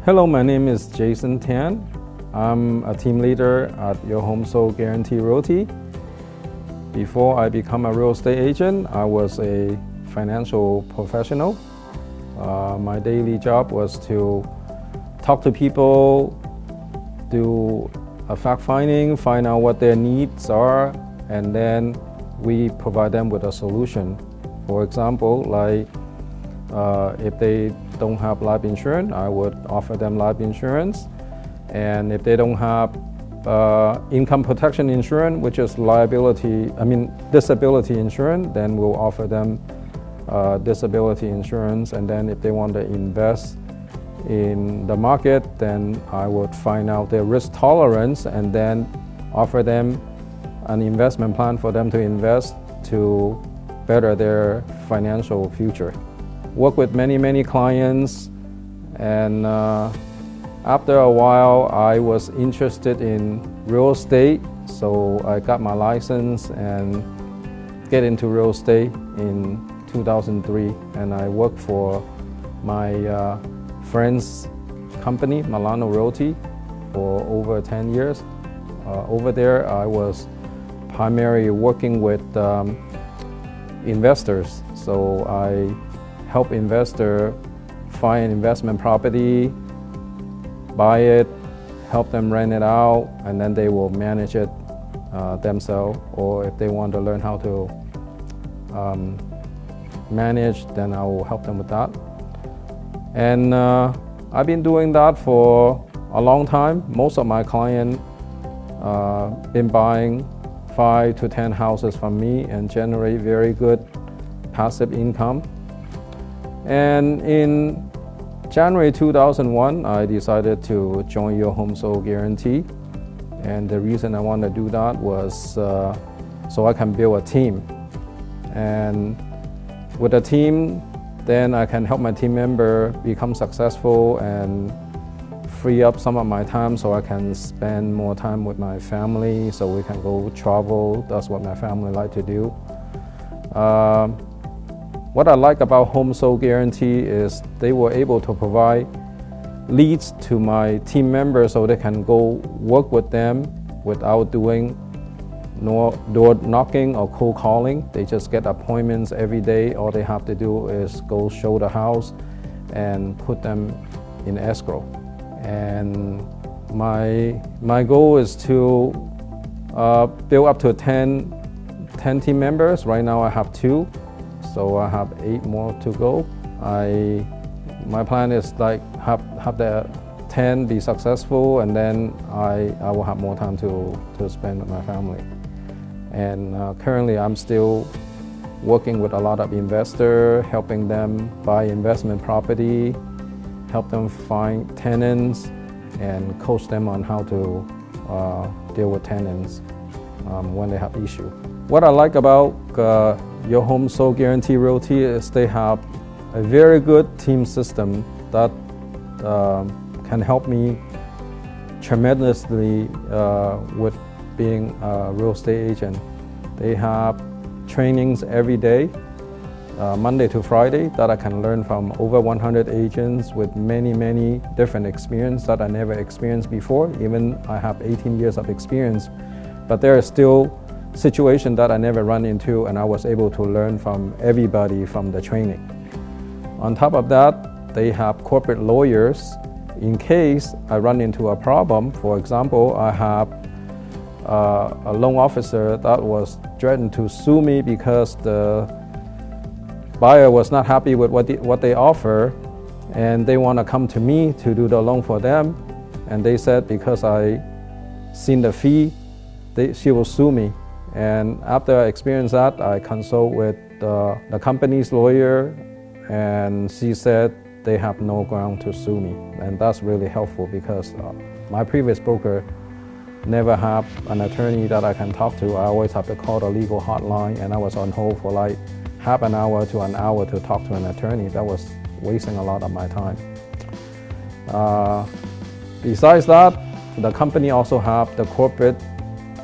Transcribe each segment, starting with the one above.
Hello, my name is Jason Tan. I'm a team leader at Your Home Sold Guarantee Realty. Before I become a real estate agent, I was a financial professional. My daily job was to talk to people, do a fact-finding, find out what their needs are, and then we provide them with a solution. For example, like if they don't have life insurance, I would offer them life insurance. And if they don't have income protection insurance, which is disability insurance, then we'll offer them disability insurance. And then if they want to invest in the market, then I would find out their risk tolerance and then offer them an investment plan for them to invest to better their financial future. Work with many clients, and after a while I was interested in real estate, so I got my license and get into real estate in 2003, and I worked for my friend's company, Milano Realty, for over 10 years. Over there I was primarily working with investors, so I help investor find investment property, buy it, help them rent it out, and then they will manage it themselves. Or if they want to learn how to manage, then I will help them with that. And I've been doing that for a long time. Most of my clients been buying 5 to 10 houses from me and generate very good passive income. And in January 2001, I decided to join Your Home Sold Guarantee. And the reason I wanted to do that was so I can build a team. And with a team, then I can help my team member become successful and free up some of my time so I can spend more time with my family, so we can go travel. That's what my family like to do. What I like about Home Sold Guarantee is they were able to provide leads to my team members so they can go work with them without doing door knocking or cold calling. They just get appointments every day. All they have to do is go show the house and put them in escrow. And my goal is to build up to 10 team members. Right now I have 2. So I have 8 more to go. My plan is like have the 10 be successful, and then I will have more time to spend with my family. And currently I'm still working with a lot of investors, helping them buy investment property, help them find tenants, and coach them on how to deal with tenants when they have issues. What I like about Your Home Sold Guarantee Realty is they have a very good team system that can help me tremendously with being a real estate agent. They have trainings every day, Monday to Friday, that I can learn from over 100 agents with many different experiences that I never experienced before. Even I have 18 years of experience, but there are still situation that I never run into, and I was able to learn from everybody from the training. On top of that, they have corporate lawyers in case I run into a problem. For example, I have a loan officer that was threatened to sue me because the buyer was not happy with what they offer, and they want to come to me to do the loan for them. And they said because I seen the fee, she will sue me. And after I experienced that, I consult with the company's lawyer, and she said they have no ground to sue me. And that's really helpful because my previous broker never have an attorney that I can talk to. I always have to call the legal hotline, and I was on hold for like half an hour to an hour to talk to an attorney. That was wasting a lot of my time. Besides that, the company also have the corporate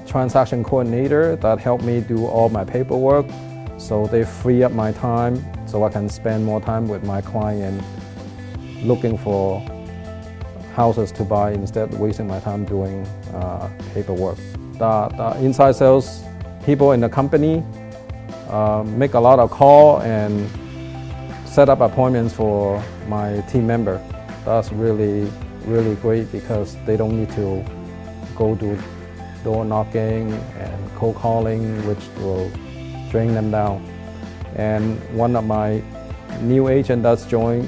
transaction coordinator that helped me do all my paperwork, so they free up my time so I can spend more time with my client looking for houses to buy instead of wasting my time doing paperwork. The inside sales people in the company make a lot of call and set up appointments for my team member. That's really great because they don't need to go do door knocking and cold calling, which will drain them down. And one of my new agent that's joined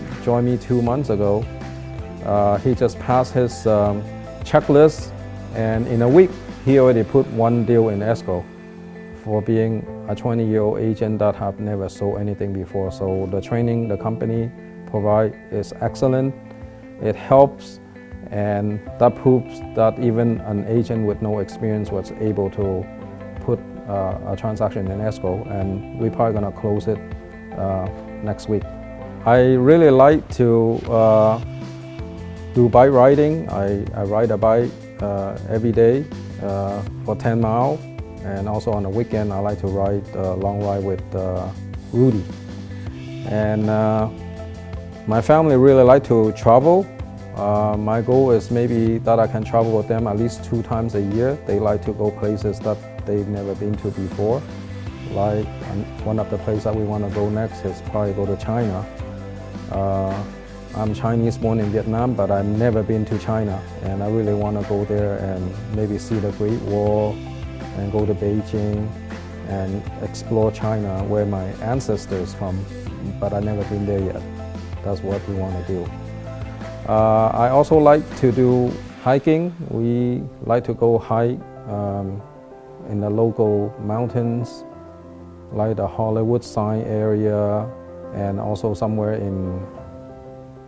me 2 months ago, he just passed his checklist, and in a week he already put one deal in escrow for being a 20-year-old agent that have never sold anything before. So the training the company provide is excellent. It helps, and that proves that even an agent with no experience was able to put a transaction in escrow, and we're probably gonna close it next week. I really like to do bike riding. I ride a bike every day for 10 miles, and also on the weekend I like to ride a long ride with Rudy. And my family really like to travel. My goal is maybe that I can travel with them at least 2 times a year. They like to go places that they've never been to before. Like one of the places that we want to go next is probably go to China. I'm Chinese, born in Vietnam, but I've never been to China, and I really want to go there and maybe see the Great Wall and go to Beijing and explore China, where my ancestors from, but I've never been there yet. That's what we want to do. I also like to do hiking. We like to go hike in the local mountains, like the Hollywood sign area, and also somewhere in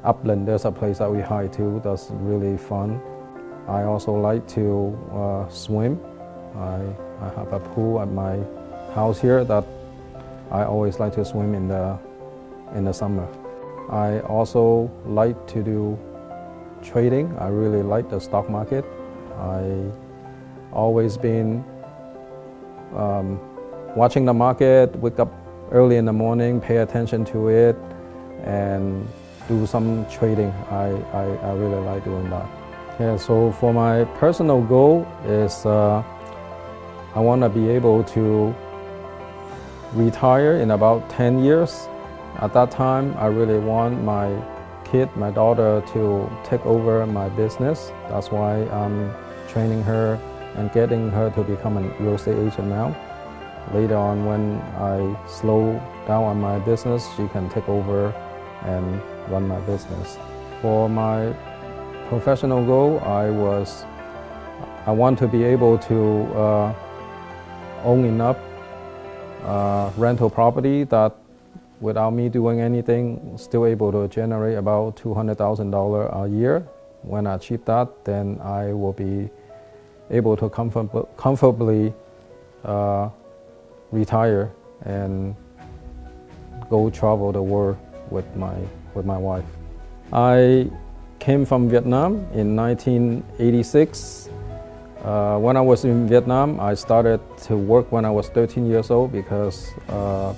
Upland, there's a place that we hike to that's really fun. I also like to swim. I have a pool at my house here that I always like to swim in the summer. I also like to do trading. I really like the stock market. I always been watching the market, wake up early in the morning, pay attention to it, and do some trading. I really like doing that. Yeah, so for my personal goal is I want to be able to retire in about 10 years. At that time, I really want my daughter, to take over my business. That's why I'm training her and getting her to become a real estate agent now. Later on, when I slow down on my business, she can take over and run my business. For my professional goal, I want to be able to own enough rental property that without me doing anything, still able to generate about $200,000 a year. When I achieve that, then I will be able to comfortably retire and go travel the world with my wife. I came from Vietnam in 1986. When I was in Vietnam, I started to work when I was 13 years old because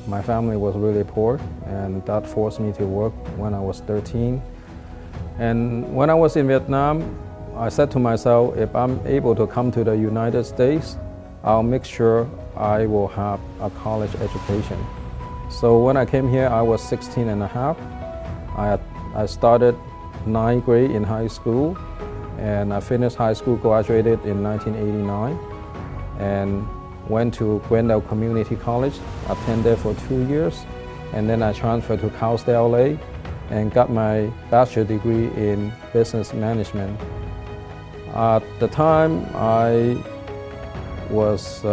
my family was really poor, and that forced me to work when I was 13. And when I was in Vietnam, I said to myself, if I'm able to come to the United States, I'll make sure I will have a college education. So when I came here, I was 16 and a half. I started 9th grade in high school, and I finished high school, graduated in 1989, and went to Glendale Community College, attended there for 2 years, and then I transferred to Cal State LA and got my bachelor's degree in business management. At the time, I was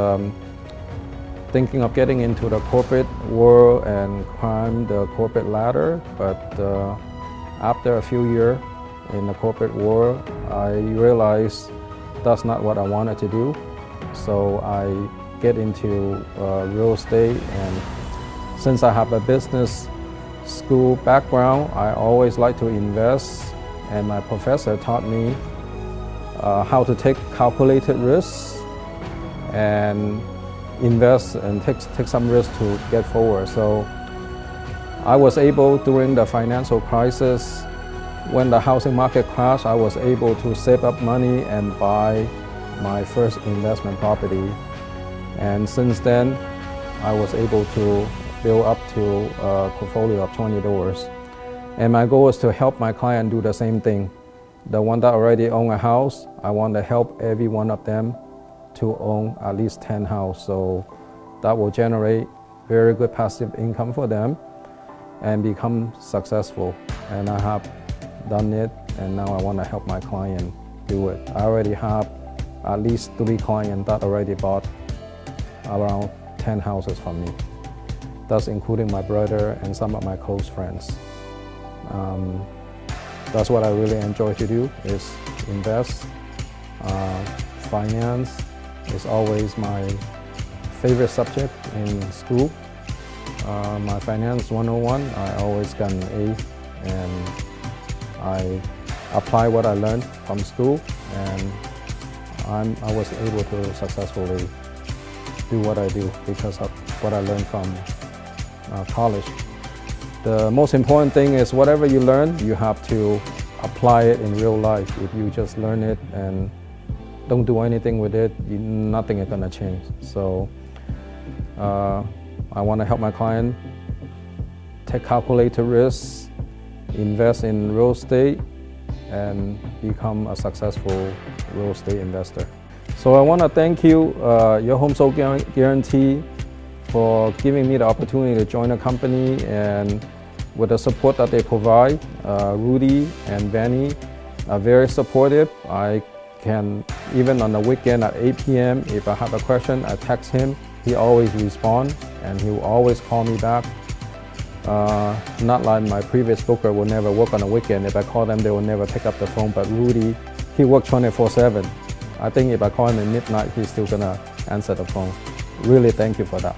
thinking of getting into the corporate world and climb the corporate ladder, but after a few years in the corporate world, I realized that's not what I wanted to do. So I get into real estate, and since I have a business school background, I always like to invest, and my professor taught me how to take calculated risks and invest and take some risk to get forward. So I was able during the financial crisis when the housing market crashed, I was able to save up money and buy my first investment property. And since then, I was able to build up to a portfolio of 20 doors. And my goal is to help my client do the same thing. The one that already own a house, I want to help every one of them to own at least 10 houses. So that will generate very good passive income for them and become successful. And I have done it, and now I want to help my client do it. I already have at least 3 clients that already bought around 10 houses from me. That's including my brother and some of my close friends. That's what I really enjoy to do, is invest. Finance is always my favorite subject in school. My Finance 101, I always got an A, and I apply what I learned from school, and I was able to successfully do what I do because of what I learned from college. The most important thing is whatever you learn, you have to apply it in real life. If you just learn it and don't do anything with it, nothing is going to change. So I want to help my client take calculated risks, invest in real estate, and become a successful real estate investor. So I want to thank you, Your Home Sold Guarantee, for giving me the opportunity to join the company, and with the support that they provide. Rudy and Benny are very supportive. I can, even on the weekend at 8 p.m., if I have a question, I text him. He always responds, and he will always call me back. Not like my previous booker will never work on a weekend. If I call them, they will never pick up the phone. But Rudy, he works 24/7. I think if I call him at midnight, he's still gonna answer the phone. Really thank you for that.